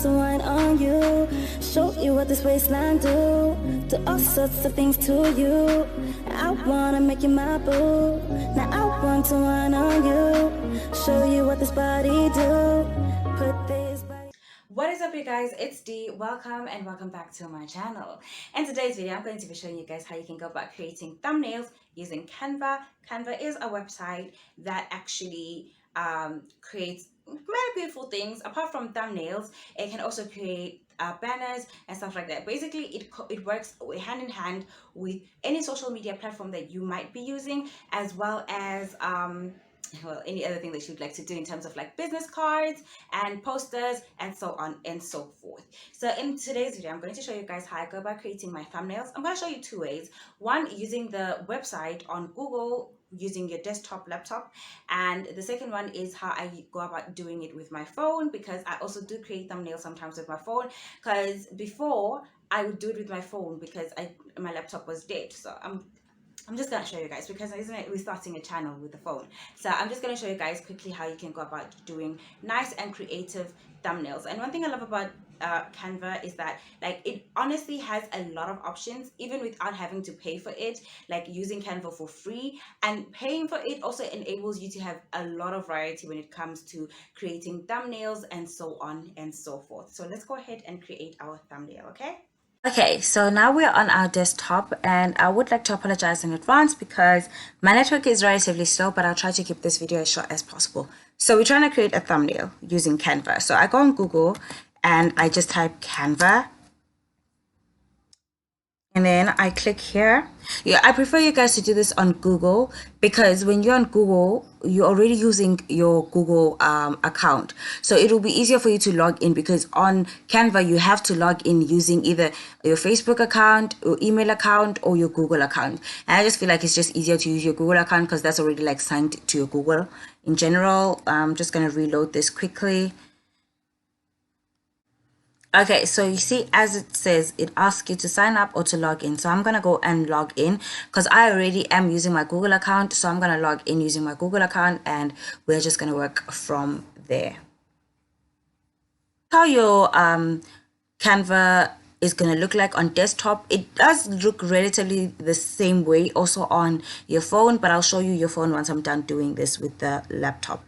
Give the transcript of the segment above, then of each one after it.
want to wine on you, show you what this waistline do all sorts of things to you. I wanna make you my boo. Now I want to wine on you, show you what this body do. Put this body. What is up, you guys? It's D. Welcome and welcome back to my channel. In today's video, I'm going to be showing you guys how you can go about creating thumbnails using Canva. Canva is a website that actually creates many beautiful things. Apart from thumbnails, it can also create banners and stuff like that. Basically, it works hand in hand with any social media platform that you might be using, as well as any other thing that you'd like to do in terms of like business cards and posters and so on and so forth. So in today's video, I'm going to show you guys how I go about creating my thumbnails. I'm going to show you two ways. One, using the website on Google using your desktop laptop, and the second one is how I go about doing it with my phone, because I also do create thumbnails sometimes with my phone, because before I would do it with my phone because my laptop was dead. So I'm just going to show you guys, because isn't it, we're starting a channel with the phone. So I'm just going to show you guys quickly how you can go about doing nice and creative thumbnails. And one thing I love about Canva is that like it honestly has a lot of options, even without having to pay for it. Like using Canva for free and paying for it also enables you to have a lot of variety when it comes to creating thumbnails and so on and so forth. So let's go ahead and create our thumbnail, okay? Okay, so now we're on our desktop, and I would like to apologize in advance because my network is relatively slow, but I'll try to keep this video as short as possible. So we're trying to create a thumbnail using Canva. So I go on Google and I just type Canva. And then I click here. Yeah, I prefer you guys to do this on Google, because when you're on Google, you're already using your Google account. So it will be easier for you to log in, because on Canva, you have to log in using either your Facebook account, your email account, or your Google account. And I just feel like it's just easier to use your Google account because that's already like signed to your Google in general. I'm just going to reload this quickly. Okay, so you see, as it says, it asks you to sign up or to log in. So I'm going to go and log in because I already am using my Google account. So I'm going to log in using my Google account, and we're just going to work from there. How your Canva is going to look like on desktop. It does look relatively the same way also on your phone, but I'll show you your phone once I'm done doing this with the laptop.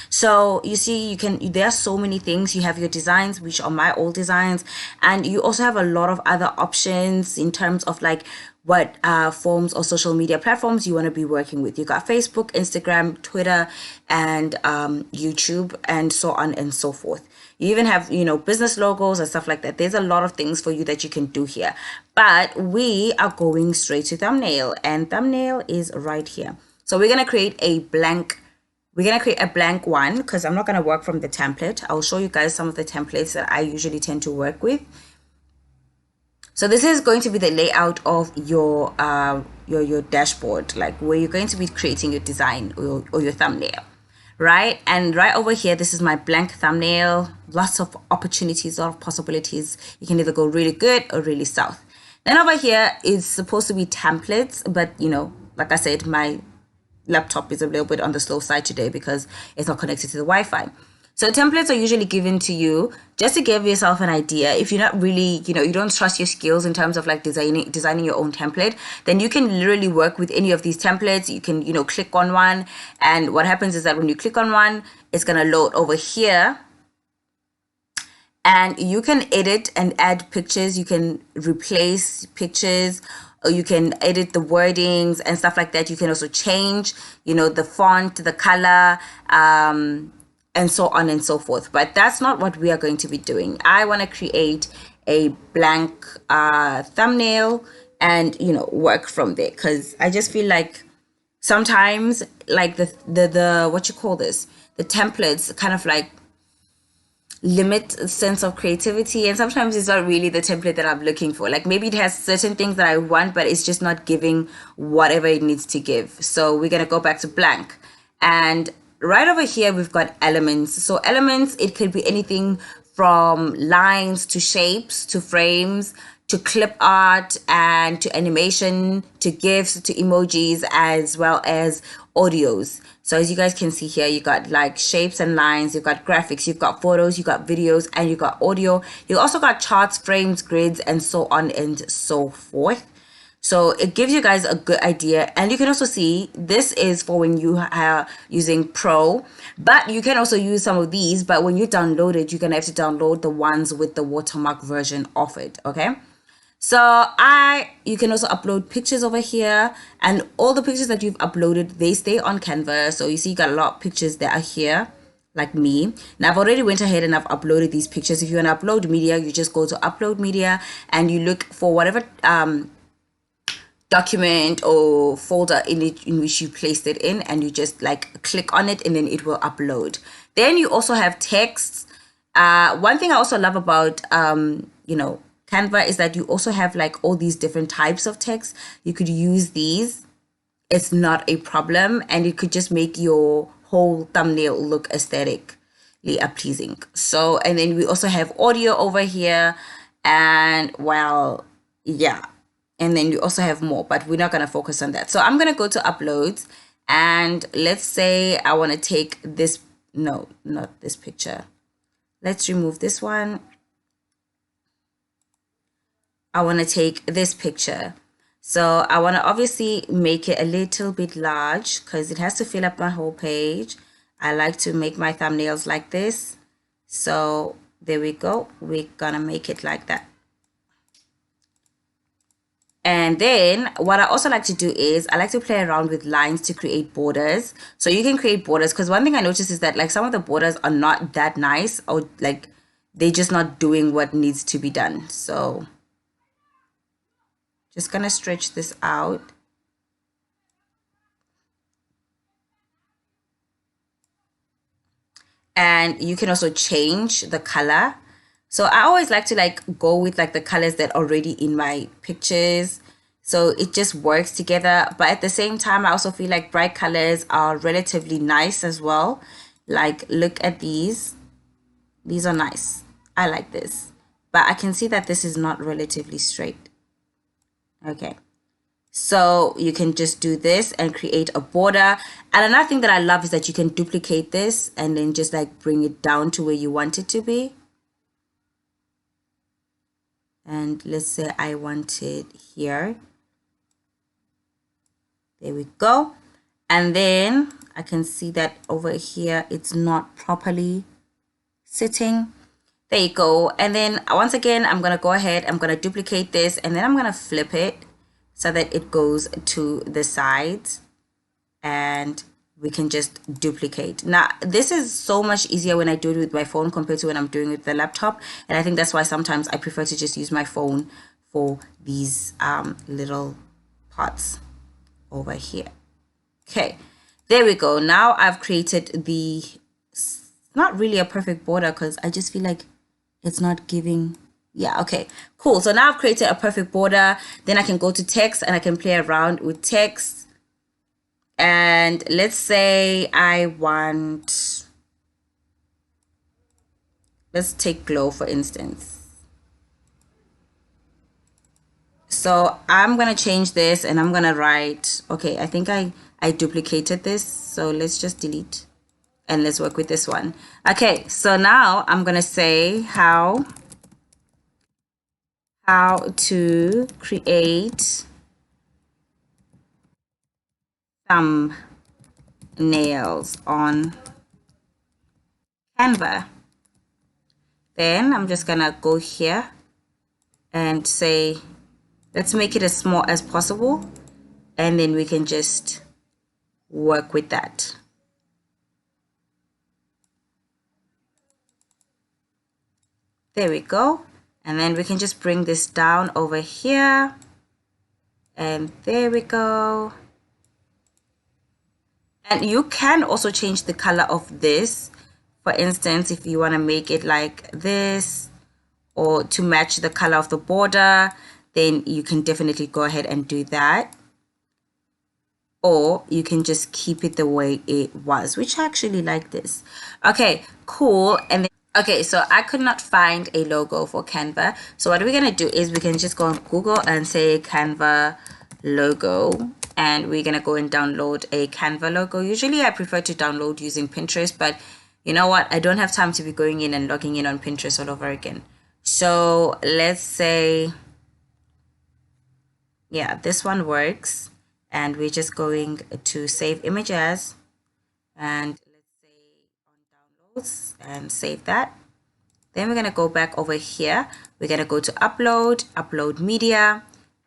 So you see, there are so many things. You have your designs, which are my old designs, and you also have a lot of other options in terms of like what forms or social media platforms you want to be working with. You got Facebook, Instagram, Twitter, and YouTube, and so on and so forth. You even have, business logos and stuff like that. There's a lot of things for you that you can do here, but we are going straight to thumbnail, and thumbnail is right here. So we're going to create a blank one, because I'm not going to work from the template. I'll show you guys some of the templates that I usually tend to work with. So this is going to be the layout of your dashboard, like where you're going to be creating your design or your thumbnail, right? And right over here, this is my blank thumbnail. Lots of opportunities, lot of possibilities. You can either go really good or really south. Then over here is supposed to be templates, but like I said, my laptop is a little bit on the slow side today because it's not connected to the Wi-Fi. So templates are usually given to you just to give yourself an idea. If you're not really, you don't trust your skills in terms of like designing your own template, then you can literally work with any of these templates. You can, click on one, and what happens is that when you click on one, it's going to load over here. And you can edit and add pictures. You can replace pictures, or you can edit the wordings and stuff like that. You can also change, the font, the color, and so on and so forth. But that's not what we are going to be doing. I want to create a blank thumbnail and, work from there, because I just feel like sometimes like the what you call this, the templates kind of like limit a sense of creativity, and sometimes it's not really the template that I'm looking for. Like maybe it has certain things that I want, but it's just not giving whatever it needs to give. So we're gonna go back to blank, and right over here we've got elements. So elements, it could be anything from lines to shapes to frames to clip art and to animation, to GIFs, to emojis, as well as audios. So as you guys can see here, you got like shapes and lines, you've got graphics, you've got photos, you've got videos, and you got audio. You also got charts, frames, grids, and so on and so forth. So it gives you guys a good idea. And you can also see this is for when you are using Pro, but you can also use some of these. But when you download it, you're going to have to download the ones with the watermark version of it. Okay. So you can also upload pictures over here, and all the pictures that you've uploaded, they stay on Canva. So you see you got a lot of pictures that are here, like me. Now I've already went ahead and I've uploaded these pictures. If you want to upload media, you just go to upload media and you look for whatever document or folder in which you placed it in, and you just like click on it and then it will upload. Then you also have texts. One thing I also love about Canva is that you also have like all these different types of text. You could use these. It's not a problem, and it could just make your whole thumbnail look aesthetically pleasing. So, and then we also have audio over here, and well, yeah. And then you also have more, but we're not going to focus on that. So I'm going to go to uploads, and let's say I want to take this. No, not this picture. Let's remove this one. I want to take this picture. So I want to obviously make it a little bit large because it has to fill up my whole page. I like to make my thumbnails like this. So there we go. We're going to make it like that. And then what I also like to do is I like to play around with lines to create borders. So you can create borders, because one thing I noticed is that like some of the borders are not that nice, or like they're just not doing what needs to be done. So just gonna stretch this out. And you can also change the color. So I always like to like go with like the colors that are already in my pictures. So it just works together. But at the same time, I also feel like bright colors are relatively nice as well. Like look at these. These are nice. I like this. But I can see that this is not relatively straight. Okay. So you can just do this and create a border. And another thing that I love is that you can duplicate this and then just like bring it down to where you want it to be. And let's say I want it here. There we go. And then I can see that over here it's not properly sitting. There you go. And then once again, I'm going to go ahead, I'm going to duplicate this, and then I'm going to flip it so that it goes to the sides, and we can just duplicate. Now this is so much easier when I do it with my phone compared to when I'm doing it with the laptop, and I think that's why sometimes I prefer to just use my phone for these little parts over here. Okay, there we go. Now I've created the, not really a perfect border because I just feel like it's not giving. Yeah, okay, cool. So now I've created a perfect border. Then I can go to text and I can play around with text. And let's say I want, let's take glow for instance. So I'm going to change this and I'm going to write, okay, I think I duplicated this. So let's just delete and let's work with this one. Okay, so now I'm going to say how to create thumbnails on Canva. Then I'm just gonna go here and say, let's make it as small as possible, and then we can just work with that. There we go. And then we can just bring this down over here, and there we go. And you can also change the color of this. For instance, if you want to make it like this or to match the color of the border, then you can definitely go ahead and do that. Or you can just keep it the way it was, which I actually like this. Okay, cool. And then, Okay, so I could not find a logo for Canva. So what we're gonna do is we can just go on Google and say Canva logo, and we're gonna go and download a Canva logo. Usually I prefer to download using Pinterest, but you know what? I don't have time to be going in and logging in on Pinterest all over again. So let's say, yeah, this one works. And we're just going to save images, and let's say on downloads and save that. Then we're going to go back over here. We're going to go to upload media,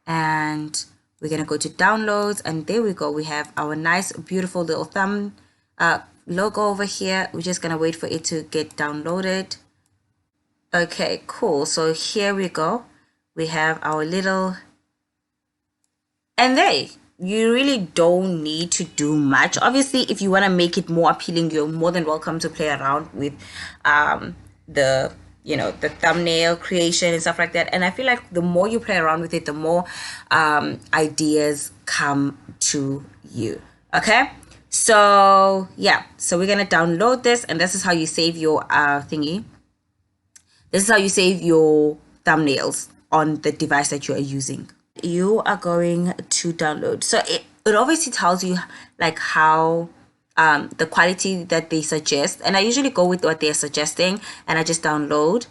and we're going to go to downloads, and there we go. We have our nice, beautiful little thumb logo over here. We're just going to wait for it to get downloaded. Okay, cool. So here we go. We have our little, and there, you really don't need to do much. Obviously, if you want to make it more appealing, you're more than welcome to play around with the the thumbnail creation and stuff like that. And I feel like the more you play around with it, the more ideas come to you. Okay, so yeah, so we're gonna download this, and this is how you save your thingy. This is how you save your thumbnails on the device that you are using. You are going to download. So it obviously tells you like how the quality that they suggest, and I usually go with what they're suggesting, and I just download,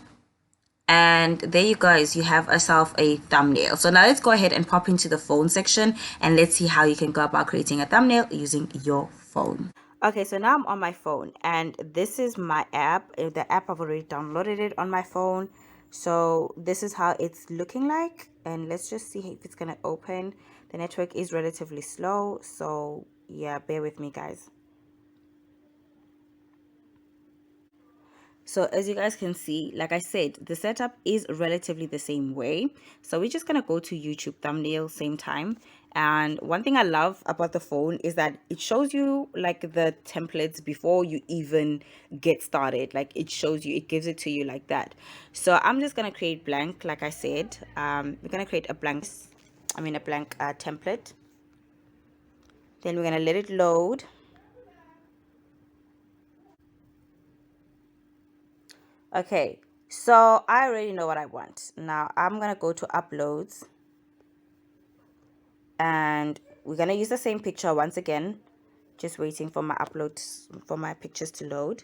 and there you guys, you have yourself a thumbnail. So now let's go ahead and pop into the phone section, and let's see how you can go about creating a thumbnail using your phone. Okay, so now I'm on my phone, and this is my app. The app, I've already downloaded it on my phone. So this is how it's looking like, and let's just see if it's gonna open. The network is relatively slow, so yeah, bear with me guys. So as you guys can see, like I said, the setup is relatively the same way. So we're just going to go to YouTube thumbnail same time. And one thing I love about the phone is that it shows you like the templates before you even get started. Like it shows you, it gives it to you like that. So I'm just going to create blank, like I said. We're going to create a blank template. Then we're going to let it load. Okay, so I already know what I want. Now I'm gonna go to uploads, and we're gonna use the same picture once again. Just waiting for my uploads, for my pictures to load.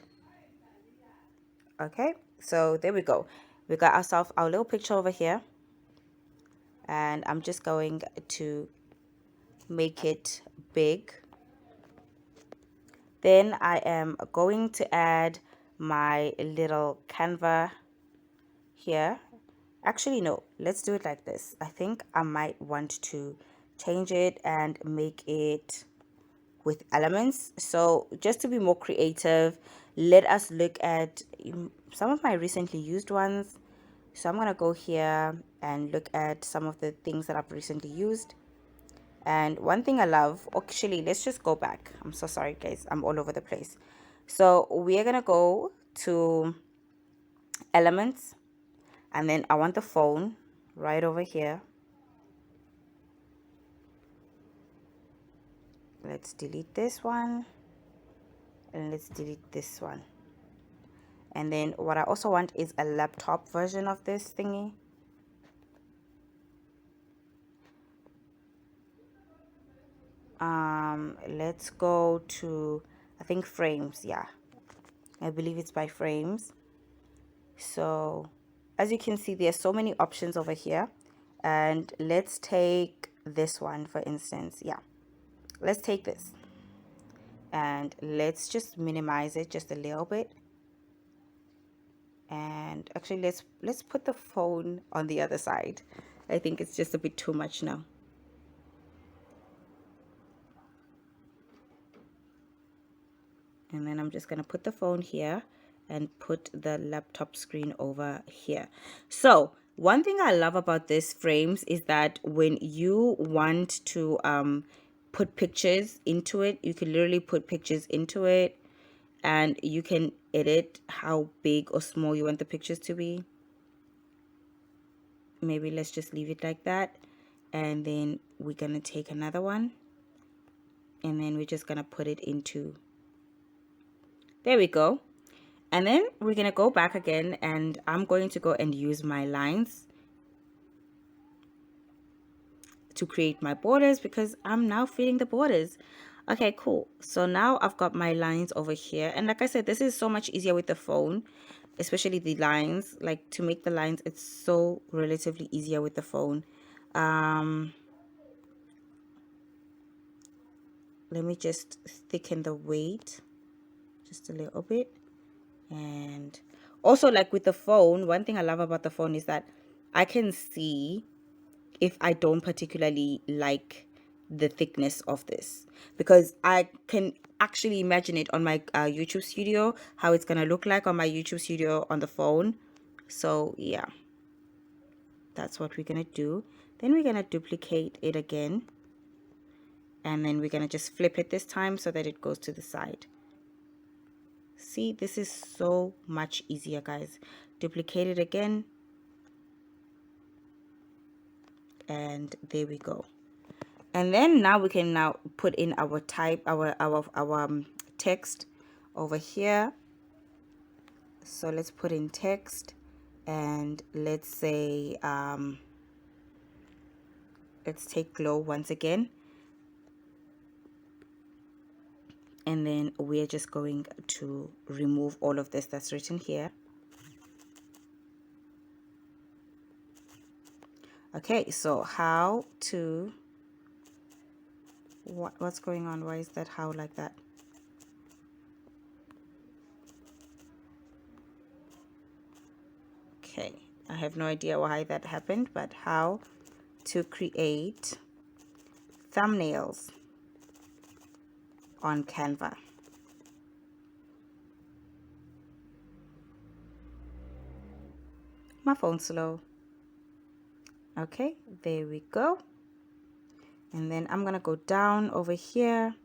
Okay, so there we go. We got ourselves our little picture over here, and I'm just going to make it big. Then I am going to add my little Canva here. Actually, no, let's do it like this. I think I might want to change it and make it with elements. So just to be more creative, let us look at some of my recently used ones. So I'm gonna go here and look at some of the things that I've recently used. And one thing I love, actually, let's just go back. I'm so sorry guys, I'm all over the place. So we're gonna go to elements, and then I want the phone right over here. Let's delete this one, and let's delete this one. And then what I also want is a laptop version of this thingy. Let's go to, I think, frames. Yeah, I believe it's by frames. So as you can see, there's so many options over here, and let's take this one for instance. Yeah, let's take this, and let's just minimize it just a little bit. And actually, let's put the phone on the other side. I think it's just a bit too much now. And then I'm just going to put the phone here and put the laptop screen over here. So one thing I love about this frames is that when you want to put pictures into it, you can literally put pictures into it, and you can edit how big or small you want the pictures to be. Maybe let's just leave it like that, and then we're gonna take another one, and then we're just gonna put it into, there we go. And then we're going to go back again, and I'm going to go and use my lines to create my borders because I'm now filling the borders. Okay, cool. So now I've got my lines over here. And like I said, this is so much easier with the phone, especially the lines. Like to make the lines, it's so relatively easier with the phone. Let me just thicken the weight just a little bit. And also, like with the phone, one thing I love about the phone is that I can see if I don't particularly like the thickness of this, because I can actually imagine it on my YouTube studio, how it's gonna look like on my YouTube studio on the phone. So yeah, that's what we're gonna do. Then we're gonna duplicate it again, and then we're gonna just flip it this time so that it goes to the side. See, this is so much easier, guys. Duplicate it again, and there we go. And then now we can now put in our text over here. So let's put in text, and let's say let's take glow once again, and then we're just going to remove all of this that's written here. Okay, so how to what's going on? Why is that how like that? Okay, I have no idea why that happened, but how to create thumbnails on Canva. My phone's slow. Okay, there we go. And then I'm gonna go down over here,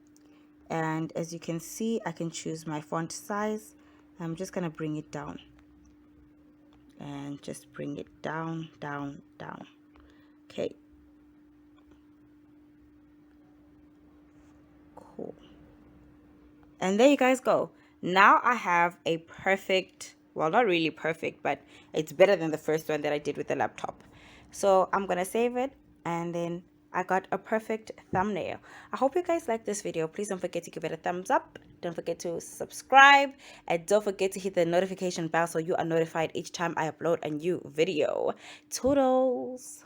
and as you can see, I can choose my font size. I'm just gonna bring it down, and just bring it down, down, down. Okay, cool. And there you guys go. Now I have a perfect, well, not really perfect, but it's better than the first one that I did with the laptop. So I'm gonna save it, and then I got a perfect thumbnail. I hope you guys like this video. Please don't forget to give it a thumbs up. Don't forget to subscribe, and don't forget to hit the notification bell so you are notified each time I upload a new video. Toodles!